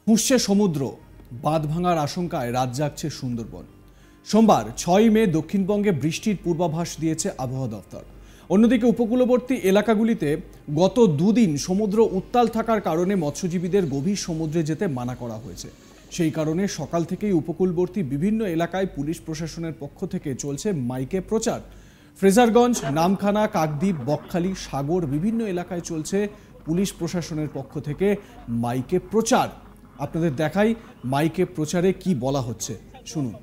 পুষছে সমুদ্র, বাঁধ ভাঙার আশঙ্কায় রাত জাগছে সুন্দরবন। সোমবার 6 মে দক্ষিণবঙ্গে বৃষ্টির পূর্বাভাস দিয়েছে আবহাওয়া দফতর। অন্যদিকে উপকূলবর্তী এলাকাগুলিতে গত দুদিন সমুদ্র উত্তাল থাকার কারণে মৎস্যজীবীদের গভীর সমুদ্রে যেতে মানা করা হয়েছে। সেই কারণে সকাল থেকেই উপকূলবর্তী বিভিন্ন এলাকায় পুলিশ প্রশাসনের পক্ষ থেকে চলছে মাইকে প্রচার। ফ্রেজারগঞ্জ, নামখানা, কাকদ্বীপ, বকখালি, সাগর বিভিন্ন এলাকায় চলছে পুলিশ প্রশাসনের পক্ষ থেকে মাইকে প্রচার। আপনাদের দেখাই মাইকে প্রচারে কি বলা হচ্ছে, শুনুন।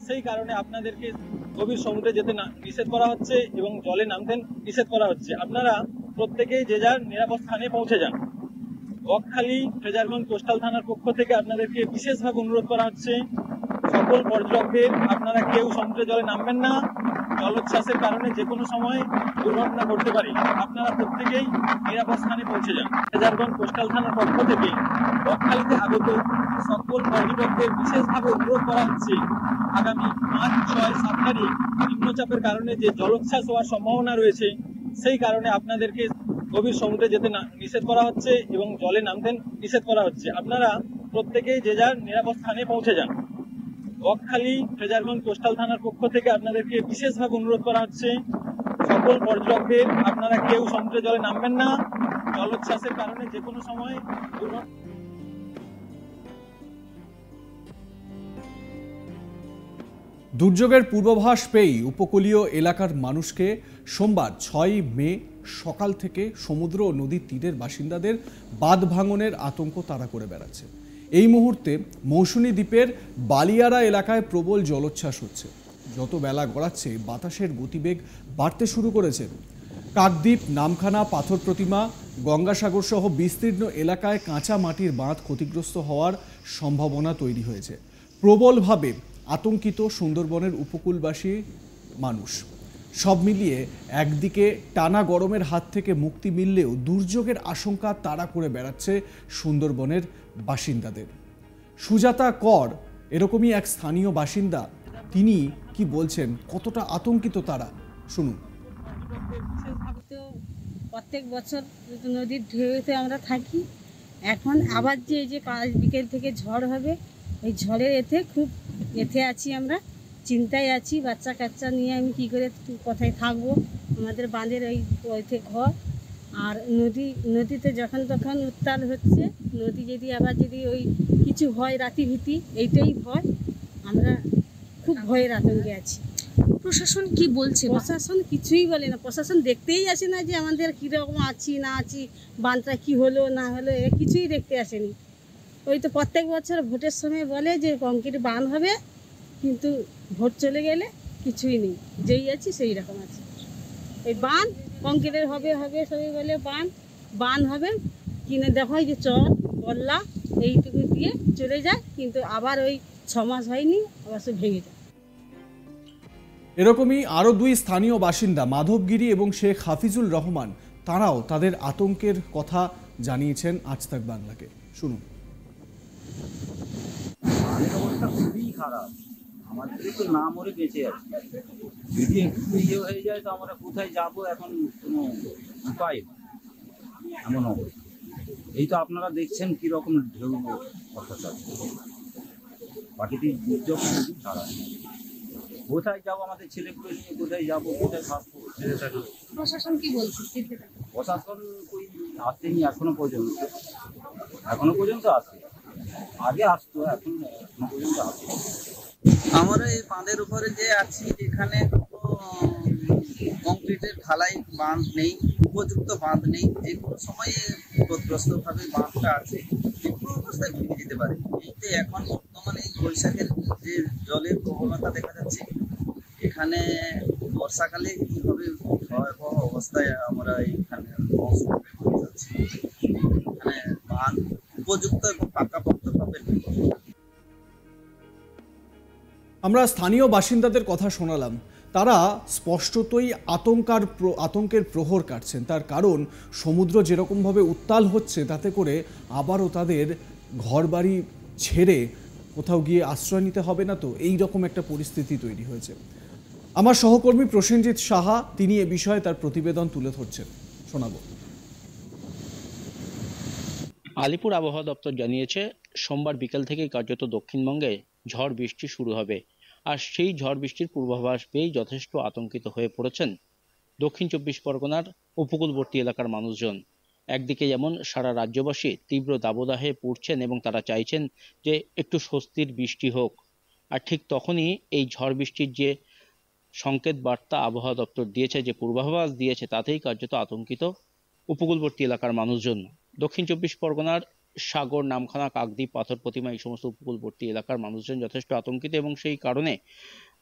সেই কারণে আপনাদেরকে গভীর সমুদ্রে যেতে নিষেধ করা হচ্ছে এবং জলে নামতে নিষেধ করা হচ্ছে। আপনারা প্রত্যেকেই যে যার নিরাপদ স্থানে পৌঁছে যান। বকখালি ফ্রেজারগঞ্জ কোস্টাল থানার পক্ষ থেকে আপনাদেরকে বিশেষভাবে অনুরোধ করা হচ্ছে, সকল পর্যটকদের আপনারা কেউ সমুদ্রে জলে নামবেন না। জলোচ্ছ্বাসের কারণে যে কোনো সময় দুর্ঘটনা ঘটতে পারে। আপনারা প্রত্যেকেই নিরাপদ স্থানে পৌঁছে যান। ফ্রেজারগঞ্জ কোস্টাল থানার পক্ষ থেকে বকখালিতে আগত সকল পর্যটকদের বিশেষভাবে অনুরোধ করা হচ্ছে, আগামী 5, 6, 7 তারিখ নিম্নচাপের কারণে যে জলোচ্ছ্বাস হওয়ার সম্ভাবনা রয়েছে, সেই কারণে আপনাদেরকে গভীর সমুদ্রে যেতে নিষেধ করা হচ্ছে এবং জলে নামতে নিষেধ করা হচ্ছে। আপনারা প্রত্যেকেই যে যার নিরাপদ স্থানে পৌঁছে যান। বকখালি ফ্রেজারগঞ্জ কোস্টাল থানার পক্ষ থেকে আপনাদেরকে বিশেষভাবে অনুরোধ করা হচ্ছে, সকল পর্যটকদের আপনারা কেউ সমুদ্রে জলে নামবেন না। জলোচ্ছ্বাসের কারণে যে কোনো সময় দুর্যোগের পূর্বাভাস পেয়েই উপকূলীয় এলাকার মানুষকে সোমবার 6 মে সকাল থেকে সমুদ্র ও নদীর তীরের বাসিন্দাদের বাঁধ ভাঙনের আতঙ্ক তাড়া করে বেড়াচ্ছে। এই মুহূর্তে মৌসুমী দ্বীপের বালিয়ারা এলাকায় প্রবল জলোচ্ছ্বাস হচ্ছে। যত বেলা গড়াচ্ছে বাতাসের গতিবেগ বাড়তে শুরু করেছে। কাকদ্বীপ, নামখানা, পাথর প্রতিমা, গঙ্গাসাগর সহ বিস্তীর্ণ এলাকায় কাঁচা মাটির বাঁধ ক্ষতিগ্রস্ত হওয়ার সম্ভাবনা তৈরি হয়েছে। প্রবলভাবে আতঙ্কিত সুন্দরবনের উপকূলবাসী মানুষ। সব মিলিয়ে একদিকে টানা গরমের হাত থেকে মুক্তি মিললেও দুর্যোগের আশঙ্কা তাড়া করে বেড়াচ্ছে সুন্দরবনের বাসিন্দাদের। সুজাতা কর এরকমই এক স্থানীয় বাসিন্দা, তিনি কি বলছেন, কতটা আতঙ্কিত তারা, শুনুন। প্রত্যেক বছর নদীর ঢেউতে আমরা থাকি। এখন আবার যে এই যে বিকেল থেকে ঝড় হবে, এই ঝড়ের খুব আছি, আমরা চিন্তায় আছি। বাচ্চা কাচ্চা নিয়ে আমি কি করে কোথায় থাকবো। আমাদের বাঁধের ওইতে ঘর, আর নদীতে যখন তখন উত্তাল হচ্ছে। নদী যদি আবার ওই কিছু হয় রাতি ভীতি, এইটাই ভয়। আমরা খুব ভয়ের আতঙ্কে আছি। প্রশাসন কি বলছে? প্রশাসন কিছুই বলে না। প্রশাসন দেখতেই আসে না যে আমাদের কীরকম আছি না আছি, বাঁধটা কি হলো না হলো, কিছুই দেখতে আসেনি। ওই তো প্রত্যেক বছর ভোটের সময় বলে যে কংক্রিট বাঁধ হবে, কিন্তু ভোট চলে গেলে কিছুই নেই। যেই আছি সেই রকম আছে। এই বাঁধ কংক্রিটের হবে সবাই বলে বাঁধ হবে, কিনে দেখা হয় যে চর বল্লা এইটুকু দিয়ে চলে যায়, কিন্তু আবার ওই 6 মাস হয়নি, আবার সব ভেঙে যায়। এরকমই আরও 2 স্থানীয় বাসিন্দা মাধবগিরি এবং শেখ হাফিজুল রহমান, তারাও তাদের আতঙ্কের কথা জানিয়েছেন আজ তাক বাংলাকে, শুনুন। অবস্থা খুবই খারাপ, আমাদের তো না মরে বেঁচে আছে। যদি একটু ইয়ে হয়ে যায় তো আমরা কোথায় যাব, এখন কোনো উপায় এমন অবস্থা। এই তো আপনারা দেখছেন কিরকম ঢেউ অত্যাচার, প্রাকৃতিক দুর্যোগ খুবই খারাপ। কোথায় যাবো, আমাদের ছেলেপুলে নিয়ে কোথায় যাবো, কোথায় থাকবো। প্রশাসন কি বলছে? প্রশাসন কই আসেনি এখনো পর্যন্ত আসে। আগে আসতো, এখন পর্যন্ত আসে। আমরা এই বাঁধের উপরে যে আছি, এখানে কংক্রিটের ঢালাই বাঁধ নেই, উপযুক্ত বাঁধ নেই। যে কোনো সময় বিপদগ্রস্ত ভাবে বাঁধটা আছে, যে কোনো অবস্থায় ভেঙে যেতে পারে। এইতে এখন বর্তমানে বৈশাখের যে জলের প্রবণতা দেখা যাচ্ছে, এখানে বর্ষাকালে কি হবে ভয়াবহ অবস্থায় আমরা এখানে যাচ্ছি। এখানে বাঁধ উপযুক্ত এবং পাকাপোক্তভাবে নেই। আমরা স্থানীয় বাসিন্দাদের কথা শোনালাম, তারা স্পষ্টতই আতঙ্কের প্রহর কাটছেন। তার কারণ সমুদ্র যেরকমভাবে উত্তাল হচ্ছে, তাতে করে আবারও তাদের ঘরবাড়ি ছেড়ে কোথাও গিয়ে আশ্রয় নিতে হবে না, তো এই রকম একটা পরিস্থিতি তৈরি হয়েছে। আমার সহকর্মী প্রসেনজিৎ সাহা, তিনি এ বিষয়ে তার প্রতিবেদন তুলে ধরছেন, শোনাবো। আলিপুর আবহাওয়া দপ্তর জানিয়েছে সোমবার বিকেল থেকেই কার্যত দক্ষিণবঙ্গে ঝড় বৃষ্টি শুরু হবে। আর সেই ঝড় বৃষ্টির পূর্বাভাস পেয়েই যথেষ্ট আতঙ্কিত হয়ে পড়েছেন দক্ষিণ 24 পরগনার উপকূলবর্তী এলাকার মানুষজন। একদিকে যেমন সারা রাজ্যবাসী তীব্র দাবদাহে পড়ছেন এবং তারা চাইছেন যে একটু স্বস্তির বৃষ্টি হোক, আর ঠিক তখনই এই ঝড় বৃষ্টির যে সংকেত বার্তা আবহাওয়া দপ্তর দিয়েছে, যে পূর্বাভাস দিয়েছে, তাতেই কার্যত আতঙ্কিত উপকূলবর্তী এলাকার মানুষজন। দক্ষিণ 24 পরগনার সাগর, নামখানা, কাকদ্বীপ, পাথর প্রতিমা এই সমস্ত উপকূলবর্তী এলাকার মানুষজন যথেষ্ট আতঙ্কিত এবং সেই কারণে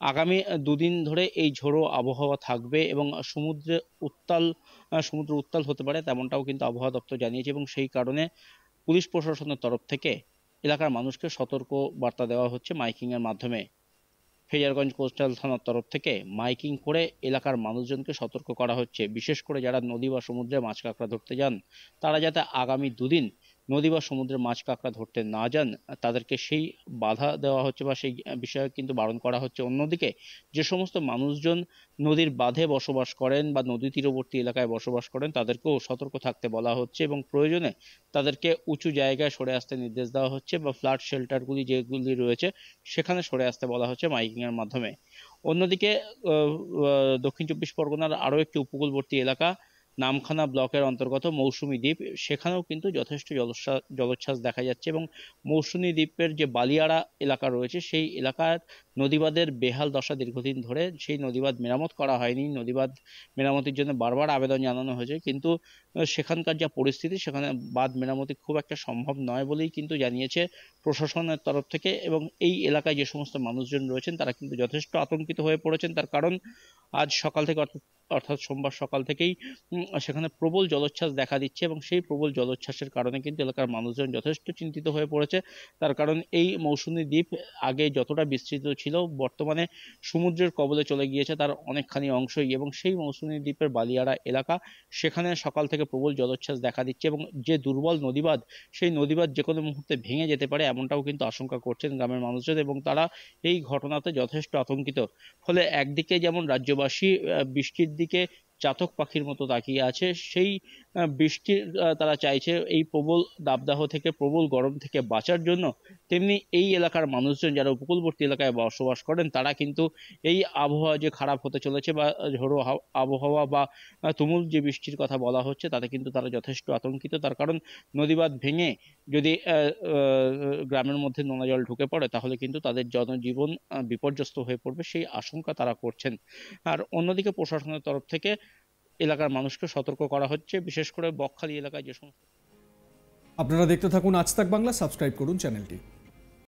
আগামী দুদিন ধরে এই ঝোড়ো আবহাওয়া থাকবে এবং সমুদ্র উত্তাল হতে পারে, তেমনটাও কিন্তু আবহাওয়া দপ্তর জানিয়েছে। এবং সেই কারণে পুলিশ প্রশাসনের তরফ থেকে এলাকার মানুষকে সতর্ক বার্তা দেওয়া হচ্ছে মাইকিং এর মাধ্যমে। ফেজারগঞ্জ কোস্টাল থানার তরফ থেকে মাইকিং করে এলাকার মানুষজনকে সতর্ক করা হচ্ছে, বিশেষ করে যারা নদী বা সমুদ্রে মাছ কাঁকড়া ধরতে যান তারা যাতে আগামী দুদিন নদী বা সমুদ্রে মাছ কাঁকড়া ধরতে না যান, তাদেরকে সেই বাধা দেওয়া হচ্ছে বা সেই বিষয়ে কিন্তু বারণ করা হচ্ছে। অন্যদিকে যে সমস্ত মানুষজন নদীর বাঁধে বসবাস করেন বা নদী তীরবর্তী এলাকায় বসবাস করেন তাদেরকেও সতর্ক থাকতে বলা হচ্ছে এবং প্রয়োজনে তাদেরকে উঁচু জায়গায় সরে আসতে নির্দেশ দেওয়া হচ্ছে বা ফ্লাড শেল্টারগুলি যেগুলি রয়েছে সেখানে সরে আসতে বলা হচ্ছে মাইকিং এর মাধ্যমে। অন্যদিকে দক্ষিণ 24 পরগনার আরও একটি উপকূলবর্তী এলাকা নামখানা ব্লকের অন্তর্গত মৌসুমী দ্বীপ, সেখানেও কিন্তু যথেষ্ট জলোচ্ছ্বাস দেখা যাচ্ছে এবং মৌসুমী দ্বীপের যে বালিয়াড়া এলাকা রয়েছে সেই এলাকার নদীবাঁধের বেহাল দশা দীর্ঘদিন ধরে, সেই নদীবাঁধ মেরামত করা হয়নি। নদীবাঁধ মেরামতির জন্য বারবার আবেদন জানানো হয়েছে, কিন্তু সেখানকার যা পরিস্থিতি সেখানে বাঁধ মেরামতি খুব একটা সম্ভব নয় বলেই কিন্তু জানিয়েছে প্রশাসনের তরফ থেকে। এবং এই এলাকায় যে সমস্ত মানুষজন রয়েছেন তারা কিন্তু যথেষ্ট আতঙ্কিত হয়ে পড়েছেন, তার কারণ আজ সকাল থেকে অর্থাৎ সোমবার সকাল থেকেই সেখানে প্রবল জলোচ্ছ্বাস দেখা দিচ্ছে এবং সেই প্রবল জলোচ্ছ্বাসের কারণে কিন্তু এলাকার মানুষজন যথেষ্ট চিন্তিত হয়ে পড়েছে। তার কারণ এই মৌসুমী দ্বীপ আগে যতটা বিস্তৃত ছিল বর্তমানে সমুদ্রের কবলে চলে গিয়েছে তার অনেকখানি অংশই, এবং সেই মৌসুমী দ্বীপের বালিয়াড়া এলাকা, সেখানে সকাল থেকে প্রবল জলোচ্ছ্বাস দেখা দিচ্ছে এবং যে দুর্বল নদীবাঁধ, সেই নদীবাঁধ যে কোনো মুহূর্তে ভেঙে যেতে পারে এমনটাও কিন্তু আশঙ্কা করছেন গ্রামের মানুষজন এবং তারা এই ঘটনাতে যথেষ্ট আতঙ্কিত। ফলে একদিকে যেমন রাজ্যবাসী বৃষ্টির দিকে চাতক পাখির মতো তাকিয়ে আছে, সেই বৃষ্টির তারা চাইছে এই প্রবল দাবদাহ থেকে, প্রবল গরম থেকে বাঁচার জন্য, তেমনি এই এলাকার মানুষজন যারা উপকূলবর্তী এলাকায় বসবাস করেন তারা কিন্তু এই আবহাওয়া যে খারাপ হতে চলেছে বা ঝোড়ো আবহাওয়া বা তুমুল যে বৃষ্টির কথা বলা হচ্ছে তাতে কিন্তু তারা যথেষ্ট আতঙ্কিত। তার কারণ নদীবাঁধ ভেঙে যদি গ্রামের মধ্যে নোনা জল ঢুকে পড়ে তাহলে কিন্তু তাদের জনজীবন বিপর্যস্ত হয়ে পড়বে, সেই আশঙ্কা তারা করছেন। আর অন্যদিকে প্রশাসনের তরফ থেকে এলাকার মানুষকে সতর্ক করা হচ্ছে, বিশেষ করে বকখালি এলাকায় যে সমস্ত। আপনারা দেখতে থাকুন আজ তাক বাংলা, সাবস্ক্রাইব করুন চ্যানেলটি।